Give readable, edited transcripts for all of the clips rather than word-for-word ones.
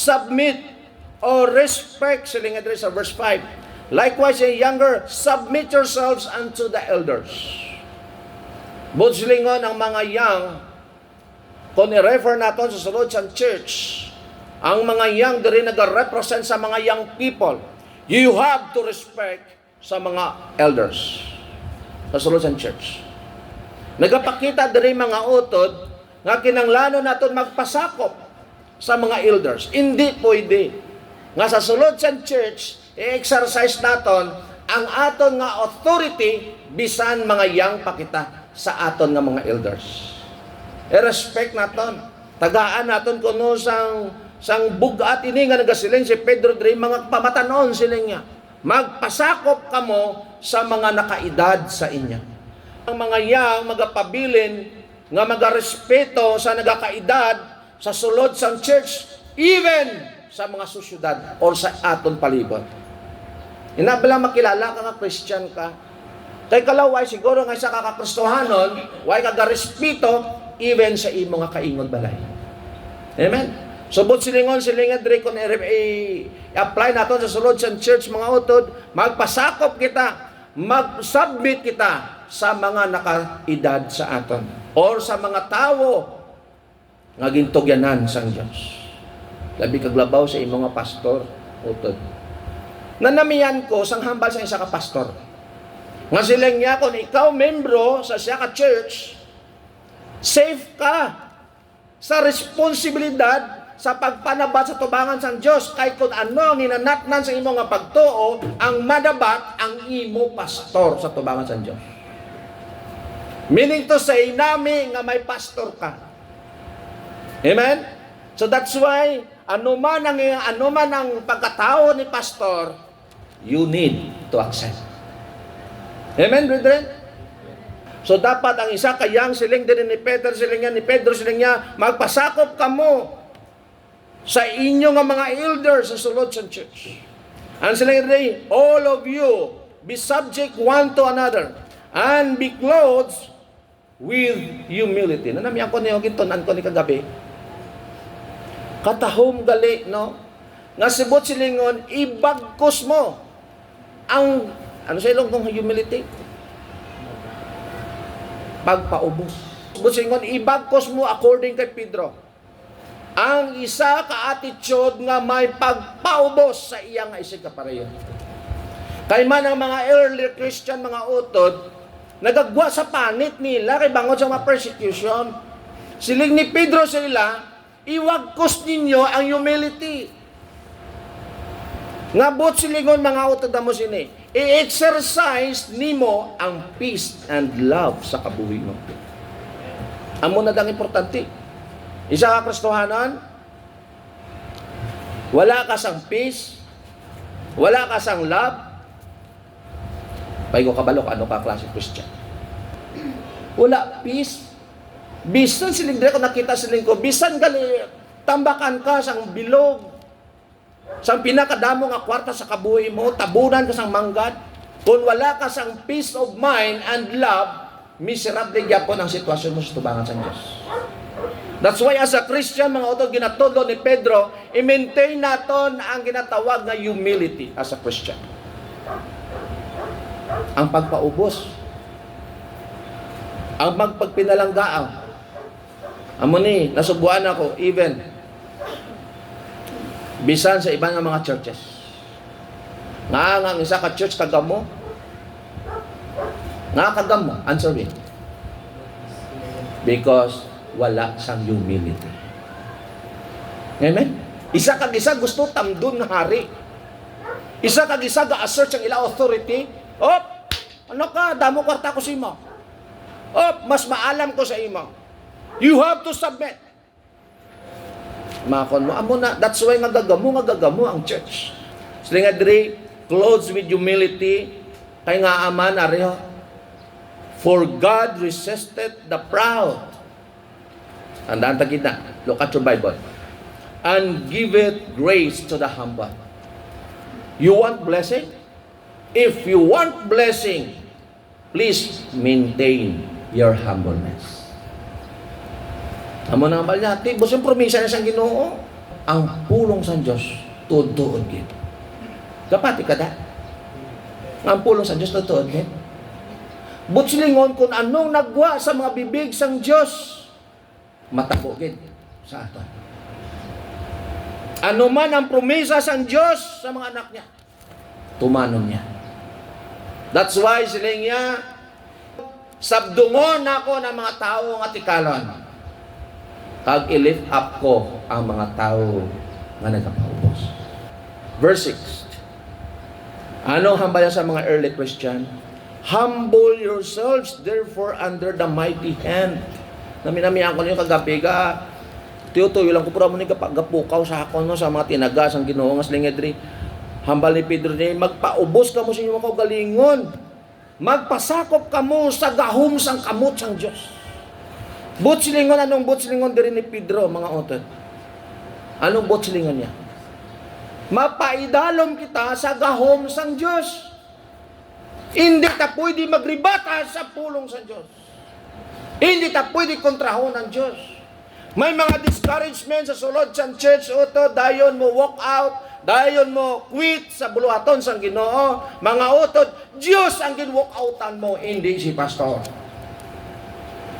submit or respect, sila nga diri sa verse 5. Likewise, yung younger, submit yourselves unto the elders. Budslingon ang mga young, kung i-refer natin sa sulod sa church, ang mga young diri nag-represent sa mga young people. You have to respect sa mga elders sa sulod sa church. Nagapakita diri mga utod nga kinanglanon naton magpasakop sa mga elders. Hindi pwede nga sa sulod sa church i-exercise naton ang aton nga authority bisan mga young pakita sa aton nga mga elders. I-respect naton. Tagaan naton kuno sang bugat ini nga nagasiling si Pedro diri mga pamatanon sila niya. Magpasakop kamo sa mga nakaedad sa inyo. Ang mga yang magapabilin nga magarespeto sa nagakaedad sa sulod sang church, even sa mga susyudad o sa aton palibot. Inabala makilala ka nga Christian ka. Kay kalaway siguro nga sa kakakristohanon, way kagarespeto even sa imo nga kaingon balay. Amen. Subot silingon silingan diri kon i-apply naton sa sulod sa church mga utod, magpasakop kita, mag-submit kita sa mga nakaedad sa aton or sa mga tawo nga gintugyanan sang Dios. Labi kaglabaw sa imong nga pastor utod. Nanamiyan ko sang hambal sa isa ka pastor. Nga silang niya kung ikaw membro sa siya ka church, safe ka sa responsibilidad sa pagpanabat sa tubangan sang Dios kay kun ano ang hinanatnan sa imo nga pagtuo ang madabat ang imo pastor sa tubangan sang Dios. Meaning to say nami nga may pastor ka. Amen. So that's why ano man ang pagkatao ni pastor, you need to accept. Amen, brethren. So dapat ang isa kayang siling din ni Pedro siling niya magpasakop kamo sa inyo nga mga elders sa sulod sa church. And siling din, all of you be subject one to another and be clothed with humility. Nanamiyan ko niyo gintunan ko ni kagabi. Katahom gali, no? Nga sibot silingon, ibagkos mo ang, ano sa ilong kong humility? Pagpaubos. Sibot silingon, ibagkos mo according kay Pedro. Ang isa ka-attitude nga may pagpaubos sa iya nga isig kapareho. Kay man ang mga early Christian, mga utod, nagagwa sa panit nila kay bangod sa mga persecution. Siling ni Pedro sila, iwagkos ninyo ang humility. Ngabot silingon mga utod mo sini, i-exercise nimo ang peace and love sa kabuhi mo. Amo na dang importante. Isa ka Kristohanon, wala ka sang peace, wala ka sang love, paigo kabalok, ano ka klase Christian? Wala peace. Bisan siling dire ko nakita siling ko, bisan gali tambakan ka sang bilog, sang pinakadamo nga kwarta sa kabuhi mo, tabunan ka sang manggad, kung wala ka sang peace of mind and love, miserable gyapon ang sitwasyon mo sa tubangan sa Diyos. That's why as a Christian, mga utod, ginatudlo ni Pedro, i-maintain naton ang ginatawag na humility as a Christian. Ang pagpaubos. Ang magpagpinalanggaan. Amo ni, nasubuan ako, even, bisan sa ibang mga churches. Nga ang isa ka church kagamo. Nga kagamo, answer me. Because wala sang humility. Amen? Isa kag isa gusto tamdon nga hari. Isa kag isa ga-assert ang ila authority. Op, ano ka? Damo kwarta ko sa imo. Op, mas maalam ko sa imo. You have to submit. Makon mo, amo na. That's why nagagamo ang church. Sila nga diri, clothes with humility, kay nga aman ariho. For God resisted the proud. Tandaan ta kita. Look at your Bible. And give it grace to the humble. You want blessing? If you want blessing, please maintain your humbleness. Amo na ang balya, tibos yung promisa niya sa Ginoo. ang pulong sa Diyos tuod-tuod gid. Kapati kada. Ang pulong sa Diyos tuod-tuod gid. Butslingon kung anong nagwa sa mga bibig sang Diyos, matabo gid sa aton. Ano man ang promesa sang Diyos sa mga anak niya, tumanon niya. That's why siling niya, sabdungon ako ng mga tao nga tikalon. Kag i-lift up ko ang mga tao nga nagapaubos. Verse 6. Ano hambayan sa mga early Christian? Humble yourselves therefore under the mighty hand. Naminamihan ko niyo kagabi ka. Tiyo-tuyo lang ko pura mo ni gapukaw sa hakon no, sa mga tinagas ang Ginoo nga slingedri. Hambal ni Pedro ni magpaubos ka mo sa inyong kaugalingon. Magpasakop ka mo sa gahom sang kamot sang Dios. Butsilingon, anong butsilingon diri ni Pedro mga otot? Anong butsilingon niya? Mapaidalom kita sa gahom sang Dios. Hindi ta pwede magribata sa pulong sa Diyos. Hindi ta pwede kontrahon ng Diyos. May mga discouragement sa sulod sa church uto, dayon mo walk out, dayon mo quit sa buluhaton sang Ginoo. Mga utod, Diyos ang gin-walk outan mo, hindi si pastor.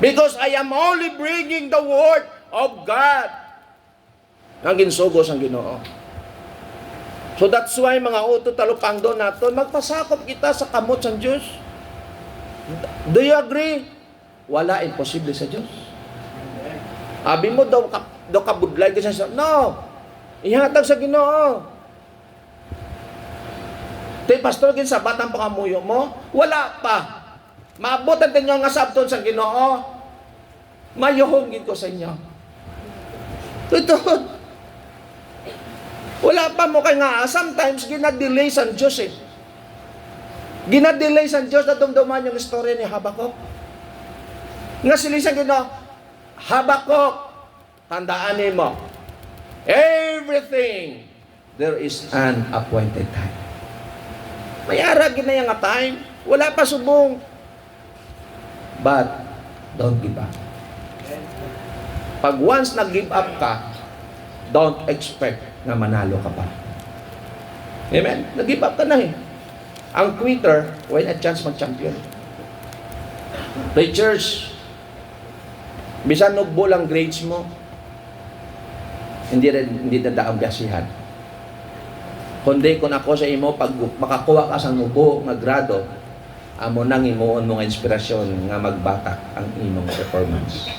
Because I am only bringing the word of God. Ang ginsugo sang Ginoo. So that's why mga utod talupang doon nato, magpasakop kita sa kamot sang Diyos. Do you agree? Wala imposible sa Diyos. Abi mo daw kabudlay ka siya. No. Ihatag sa Ginoo. Te pastor gin sa batang pangamuyo mo, wala pa. Maabot ang tinyo nga sabton sa Ginoo. Mayuhong gid ko sa inyo. Totoo. Wala pa mo kay nga sometimes gina-delay sa Diyos eh. Gina-delay sa Diyos na dumduman yung istorya ni Habakuk. Nga silisan Ginoo, Habakuk, tandaan mo, everything there is an appointed time. May ara ginaya nga time, wala pa subong. But don't give up. Pag once nag-give up ka, don't expect na manalo ka pa. Amen? Nag-give up ka na eh. Ang quitter, when a chance mag-champion. The church, bisan nugbo lang grades mo, hindi na daang biyasihan. Kundi kung ako sa imo, pag makakuha ka sa nubo, grado, amo nang imuon mo nga inspirasyon nga magbatak ang imong performance.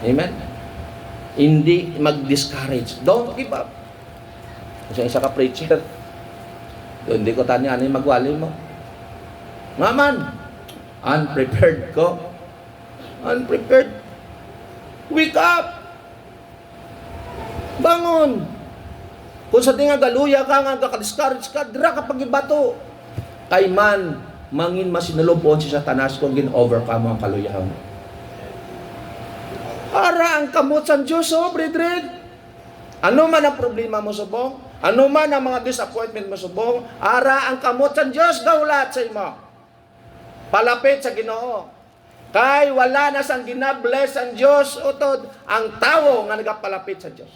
Amen? Hindi mag-discourage. Don't give up. Kung isa ka preacher, hindi ko tanya ano yung magwali mo. Nga man, unprepared ko. Unprepared. Wake up! Bangon! Kung sa tinga galuya ka nga, ka-discourage ka, dira ka pag-ibato. Kay man, mangin masinulubon si Satanas kung gin-overcome mo ang kaluyahan mo. Para ang kamot sa Diyos, oh, brethren. Ano man ang problema mo subong, ano man ang mga disappointment mo subong, ara ang kamot sa Diyos, gawlat sa imo. Palapit sa Ginoo. Kay wala na sang ginabless ang Diyos, utod, ang tao nga nagapalapit sa Diyos.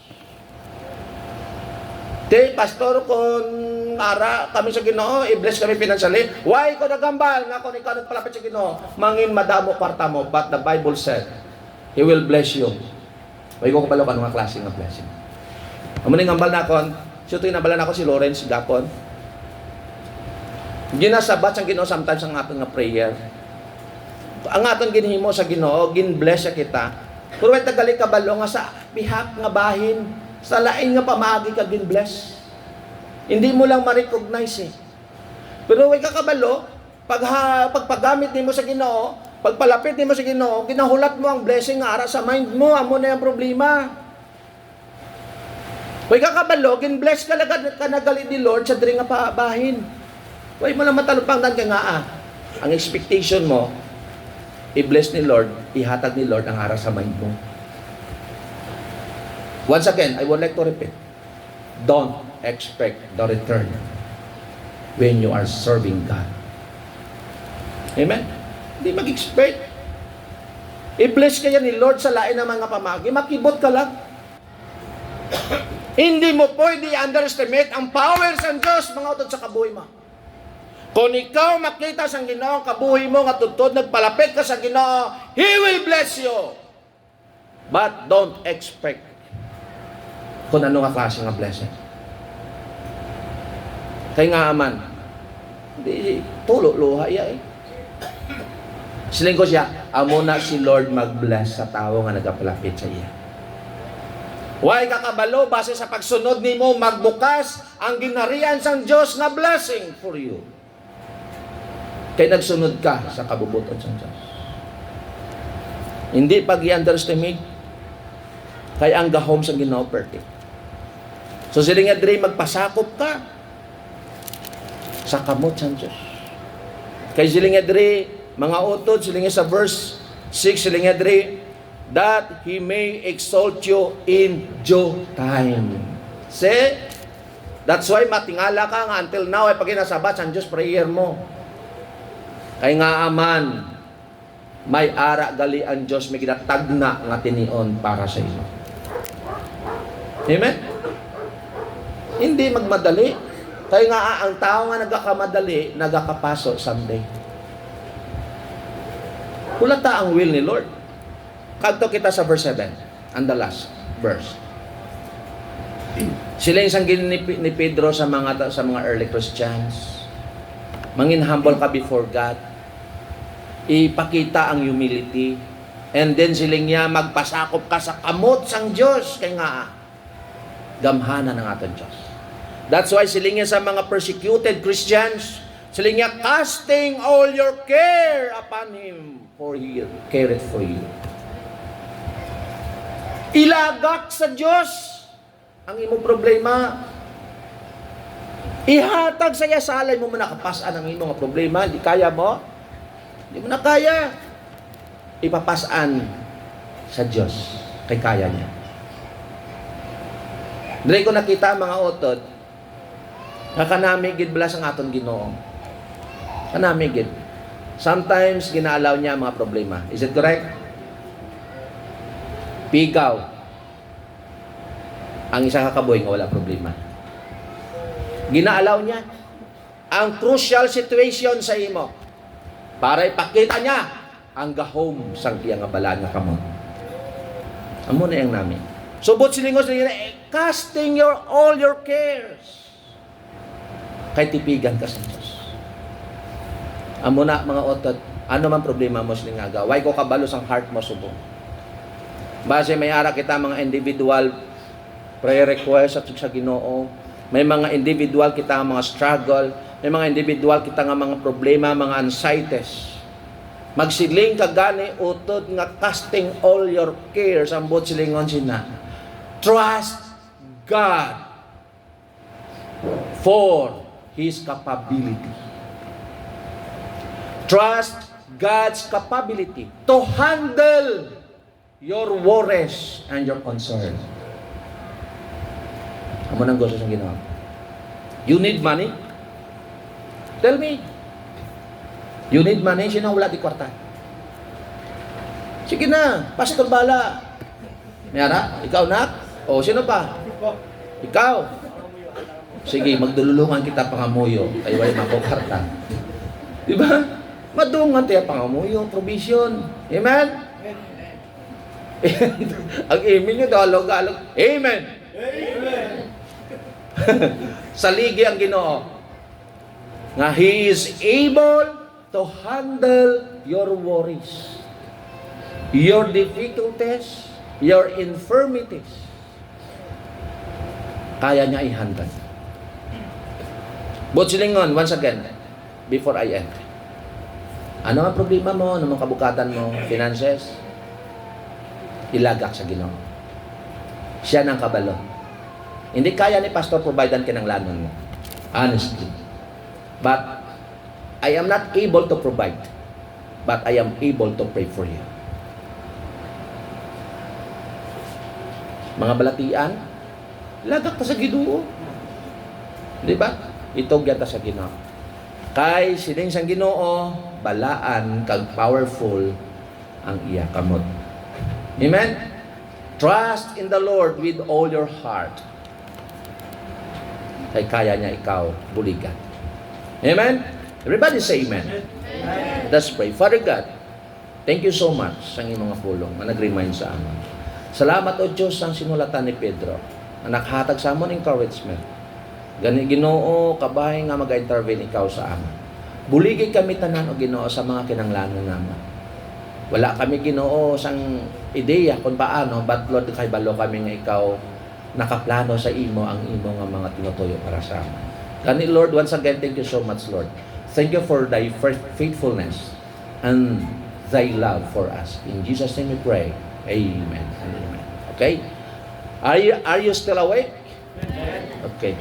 Te, pastor, kung ara kami sa Ginoo, i-bless kami financially, why ko nagambal nga kung ikaw nagpalapit sa Ginoo, mangin madamo kwarta mo, but the Bible said, He will bless you. May ko kapalo ka ng mga klase ng blessing. Amo ning ambal na kon, suto inabala na ko si Lawrence Gapon. Ginasabat sang Ginoo sometimes ang aton nga prayer. Ang aton ginhimo sa Ginoo, gin-bless kita. Pero way tagali kabalo nga sa bihak nga bahin, sa lain nga pamaagi ka gin-bless. Hindi mo lang ma-recognize eh. Pero way ka kabalo, pagpagamit nimo sa Ginoo, pagpalapit nimo sa Ginoo, ginahulat mo ang blessing nga ara sa mind mo, amo na yung problema. Way kakabalo, gin-bless ka nagali ni Lord sa diri nga pabahin. Way mo lang matalupang dan ka nga ang expectation mo, i-bless ni Lord, ihatag ni Lord ang ara sa mind mo. Once again, I would like to repeat, don't expect the return when you are serving God. Amen? Hindi mag-expect. I-bless kaya ni Lord sa lain ng mga pamagi. Makibot ka lang. Hindi mo pwede underestimate ang power sa Diyos, mga utod sa kabuhi mo. Kung ikaw makita sa Ginoo, kabuhi mo, nga tutod, nagpalapit ka sa Ginoo, He will bless you. But don't expect kung ano nga klase nga blessing. Kaya nga aman, hindi, tulo, luha iya eh. Siling ko siya, amo na si Lord mag-bless sa tao nga nagapalapit sa iya. Why kakabalo, base sa pagsunod nimo magbukas ang ginharian sang Diyos nga blessing for you. Kaya nagsunod ka sa kabubuton sang Diyos. Hindi pag i-underestimate, kaya ang gahom sang Ginoo perfect. So sila nga diri magpasakop ka sa kamot sang Diyos. Kaya sila nga diri mga utod, sila nga sa verse 6, sila nga diri, that He may exalt you in due time. See? That's why matingala ka nga until now ay pag inasabat sa Diyos prayer mo. Kay nga aman, may ara gali ang Diyos, may ginatagna nga tinion para sa iyo. Amen? Hindi magmadali. Kaya nga ang tao nga nagakamadali, nagakapaso someday. Kulata ang will ni Lord. Kadto kita sa verse 7, and the last verse. Sila yung sanggin ni Pedro sa mga early Christians. Mangin humble ka before God. Ipakita ang humility. And then siling niya magpasakop ka sa kamot sang Diyos. Kaya nga, gamhanan ng ating Diyos. That's why siling niya sa mga persecuted Christians, siling niya, casting all your care upon Him, for He careth for you. Ilagak sa Diyos ang imong problema. Ihatag sa iya salay mo manakapasan ang imong problema. Di kaya mo? Di mo na kaya. Ipapasan sa Diyos. Kay kaya niya. Dili ko nakita mga utod, nakanamigid bala ang aton Ginoo. Kanamigid. Sometimes ginaalaw niya ang mga problema. Is it correct? Pigaw. Ang isang kakaboy nga wala problema. Ginaalaw niya ang crucial situation sa imo para ipakita niya ang gahom sang iya nga bala nga kamot. Amo na yang namin. Subot silingos nila, casting all your cares. Kay tipigan ka sa Diyos. Amo na mga otot, ano man problema mo silingaga, why ko kabalo sang heart mo subong. Base may ara kita mga individual prayer request at sa Ginoo. May mga individual kita nga mga struggle. May mga individual kita nga mga problema, mga anxieties. Magsiling ka gani utod nga casting all your cares ang bot silingon sina. Trust God for His capability. Trust God's capability to handle your worries and your concern. Amo nang gusto sa Ginoo. You need money? Tell me. You need money? Sino wala di kwarta? Sige na, Pastor Bala. Mayara, ikaw na? O sino pa? Ikaw. Sige, magdululungan kita pangamuyo. Ay way makokwarta. Di ba? Madungan tayo pangamuyo, provision. Amen? Ang amen nyo, dalog-alog. Amen! Amen! Saligi ang Ginoo. Nga He is able to handle your worries, your difficulties, your infirmities. Kaya niya i-handle. But silingon, once again, before I end. Ano ang problema mo? Ano ang kabukatan mo? Finances? Ilagak sa Ginoo. Siya nang kabalo. Hindi kaya ni Pastor providean kinanglanon mo. Honestly. But I am not able to provide. But I am able to pray for you. Mga balatian, lagak ta sa Ginoo. Di ba? Itog yata sa Ginoo. Kay sining sang Ginoo, balaan kag powerful ang iya kamot. Amen? Trust in the Lord with all your heart. Ay kaya niya ikaw buligan. Amen? Everybody say amen. Amen. Let's pray. Father God, thank you so much sa iyong mga pulong na nag-remind sa amin. Salamat o Diyos ang sinulatan ni Pedro na nakahatag sa amon encouragement. Gani Ginoo, kabahay nga mag-intervene ikaw sa amin. Buligay kami tanan o Ginoo sa mga kinanglanon naman. Wala kami Ginoo sang ideya kung paano, but Lord, kay balo kami nga ikaw nakaplano sa imo ang imo nga mga tinutuyo para sa amin. Gani Lord, once again, thank you so much Lord. Thank you for thy faithfulness and thy love for us. In Jesus' name we pray. Amen and amen. Okay? Are you still awake? Okay.